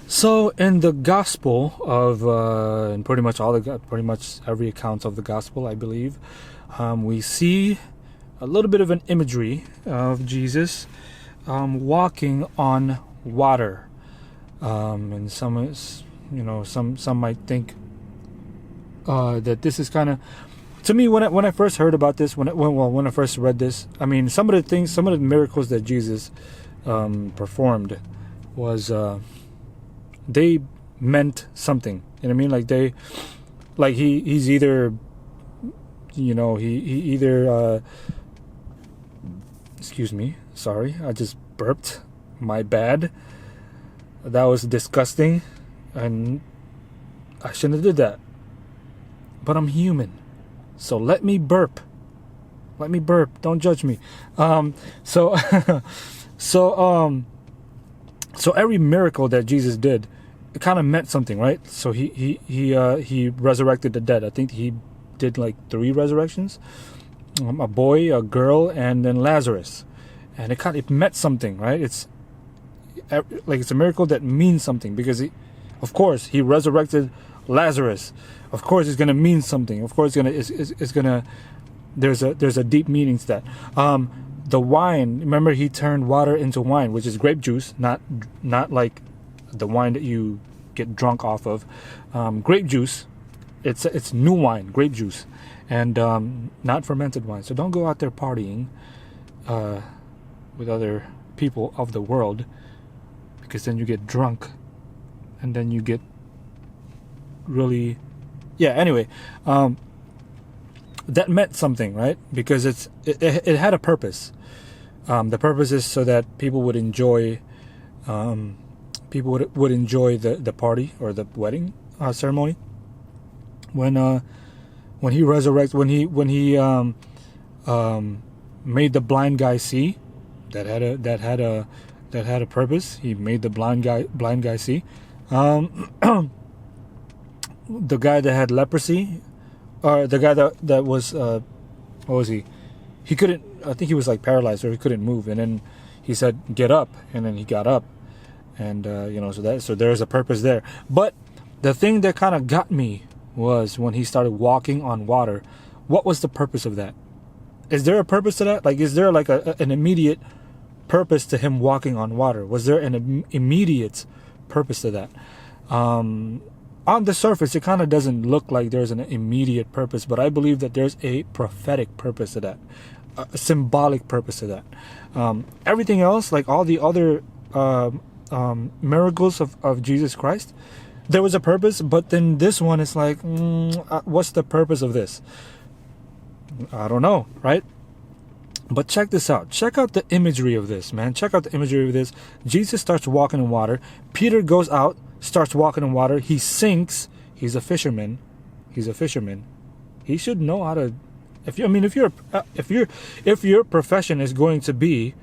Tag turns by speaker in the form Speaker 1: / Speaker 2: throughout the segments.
Speaker 1: So in the gospel of, in pretty much every account of the gospel, I believe, we see a little bit of an imagery of Jesus walking on water. And some might think that this is kind of, to me, when I first heard about this, when I first read this, I mean, some of the miracles that Jesus performed was they meant something. You know what I mean? He's either, he either excuse me, sorry, I just burped. My bad. That was disgusting, and I shouldn't have did that. But I'm human, so let me burp. Let me burp. Don't judge me. So so every miracle that Jesus did, it kind of meant something, right? So he resurrected the dead. I think he did like 3 resurrections: a boy, a girl, and then Lazarus. And it meant something, right? It's a miracle that means something, because of course he resurrected Lazarus. Of course it's gonna mean something. Of course it's gonna there's a deep meaning to that. The wine, remember, he turned water into wine, which is grape juice, not like the wine that you get drunk off of. Grape juice, it's new wine, grape juice, and not fermented wine. So don't go out there partying with other people of the world, because then you get drunk, and then you get really, anyway, that meant something, right? Because it had a purpose. The purpose is so that people would enjoy would enjoy the party or the wedding ceremony when he made the blind guy see. That had a purpose. He made the blind guy see. The guy that had leprosy, or the guy that was what was he? He couldn't. I think he was like paralyzed, or he couldn't move. And then he said, "Get up," and then he got up. And so there's a purpose there. But the thing that kind of got me was when he started walking on water. What was the purpose of that? Is there a purpose to that? Like, is there like an immediate purpose to him walking on water? Was there an immediate purpose to that? On the surface, it kind of doesn't look like there's an immediate purpose, but I believe that there's a prophetic purpose to that, a symbolic purpose to that. Everything else, like all the other miracles of Jesus Christ, there was a purpose, but then this one is like, what's the purpose of this? I don't know, right? But check this out. Check out the imagery of this, man. Check out the imagery of this. Jesus starts walking in water. Peter goes out, starts walking in water. He sinks. He's a fisherman. He should know how to. If your profession is going to be,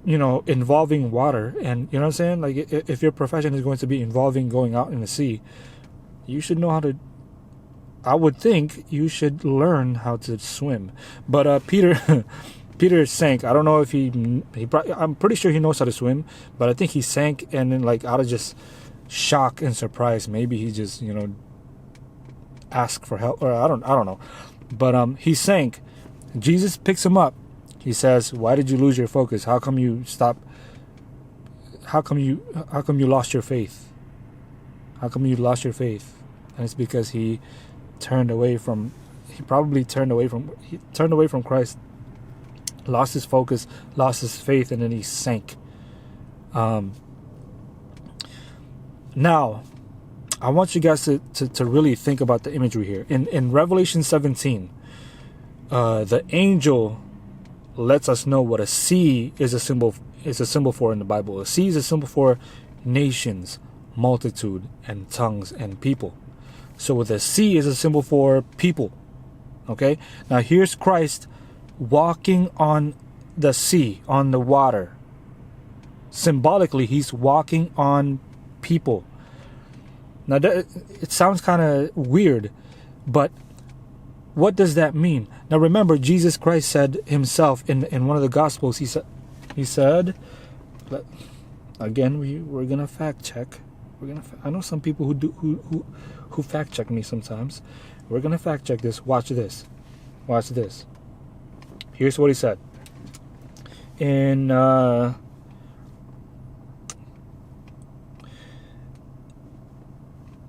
Speaker 1: involving water, and you know what I'm saying, like if your profession is going to be involving going out in the sea, you should know how to. I would think you should learn how to swim. But Peter sank. I don't know if I'm pretty sure he knows how to swim, but I think he sank, and then like out of just shock and surprise, maybe he just asked for help, or I don't know. But he sank. Jesus picks him up. He says, "Why did you lose your focus? How come you stopped? How come you lost your faith? How come you lost your faith?" And it's because he turned away from Christ, lost his focus, lost his faith, and then he sank. Now, I want you guys to really think about the imagery here. In Revelation 17, the angel lets us know what a sea is a symbol for in the Bible. A sea is a symbol for nations, multitude, and tongues and people. So the sea is a symbol for people. Okay? Now here's Christ walking on the sea, on the water. Symbolically, he's walking on people. Now it sounds kind of weird, but what does that mean? Now remember, Jesus Christ said himself in one of the Gospels, he said, Again, we're gonna fact check. I know some people who fact check me sometimes. We're gonna fact check this. Watch this. Watch this. Here's what he said. In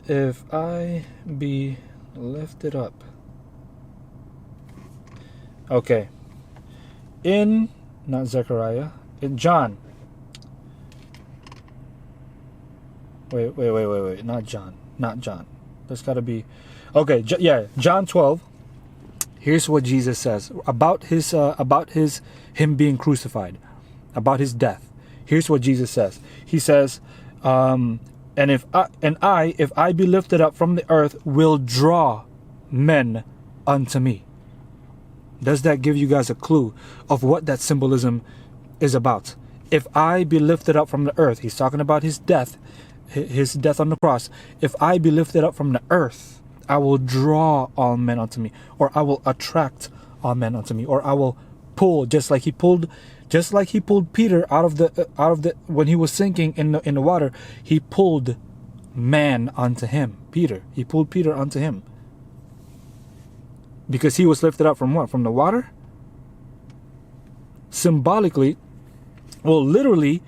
Speaker 1: if I be lifted up. Okay. In not Zechariah. In John. Wait. Not John. There's got to be. Okay, John 12. Here's what Jesus says about him being crucified, about his death. Here's what Jesus says. He says, if I be lifted up from the earth, will draw men unto me. Does that give you guys a clue of what that symbolism is about? If I be lifted up from the earth, he's talking about his death on the cross. If I be lifted up from the earth, I will draw all men unto me, or I will attract all men unto me, or I will pull, just like he pulled Peter out of the when he was sinking in the water. He pulled man unto him. He pulled Peter unto him, because he was lifted up from what? From the water. Symbolically, well, literally,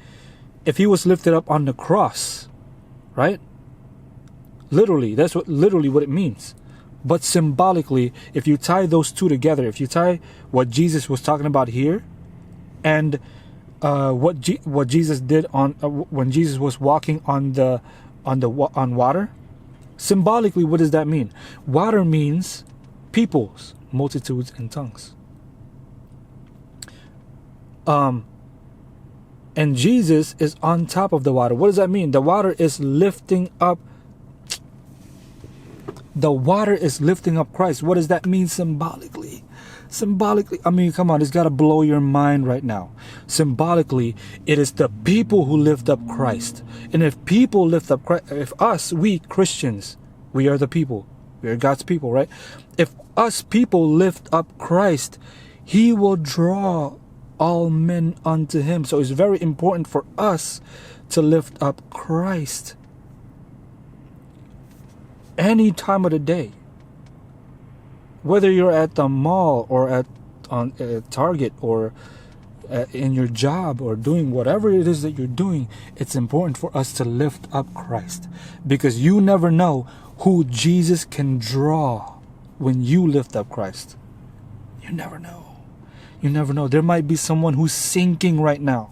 Speaker 1: if he was lifted up on the cross, right? Literally, that's literally what it means. But symbolically, if you tie those two together, if you tie what Jesus was talking about here and what Jesus did on when Jesus was walking on water, symbolically, what does that mean? Water means peoples, multitudes, and tongues. And Jesus is on top of the water. What does that mean? The water is lifting up. The water is lifting up Christ. What does that mean symbolically? Symbolically, I mean, come on, it's got to blow your mind right now. Symbolically, it is the people who lift up Christ. And if people lift up Christ, we Christians, we are the people. We are God's people, right? If us people lift up Christ, he will draw all men unto him. So it's very important for us to lift up Christ any time of the day. Whether you're at the mall or at Target or in your job or doing whatever it is that you're doing, it's important for us to lift up Christ, because you never know who Jesus can draw when you lift up Christ. You never know. You never know. There might be someone who's sinking right now.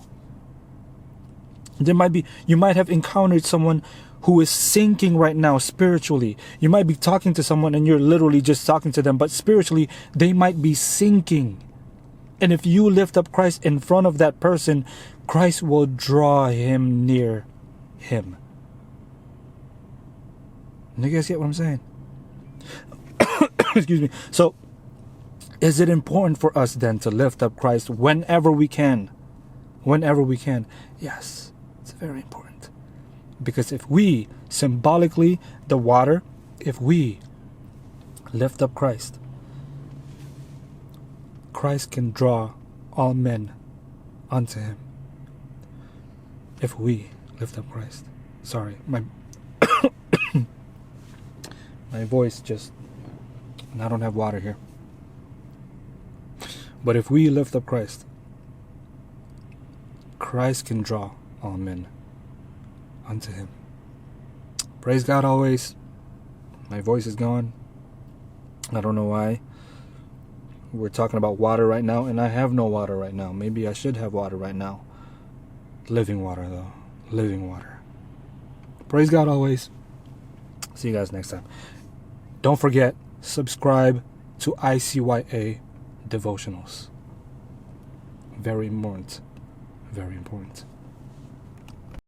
Speaker 1: You might have encountered someone who is sinking right now spiritually. You might be talking to someone and you're literally just talking to them, but spiritually they might be sinking. And if you lift up Christ in front of that person, Christ will draw him near him. You guys get what I'm saying? Excuse me. So, is it important for us then to lift up Christ whenever we can? Whenever we can. Yes, it's very important. Because if we, symbolically, the water, if we lift up Christ, Christ can draw all men unto him. If we lift up Christ. Sorry, my voice just, and I don't have water here. But if we lift up Christ, Christ can draw all men unto him. Praise God always. My voice is gone. I don't know why. We're talking about water right now, and I have no water right now. Maybe I should have water right now. Living water, though. Living water. Praise God always. See you guys next time. Don't forget, subscribe to ICYA Devotionals. Very important. Very important.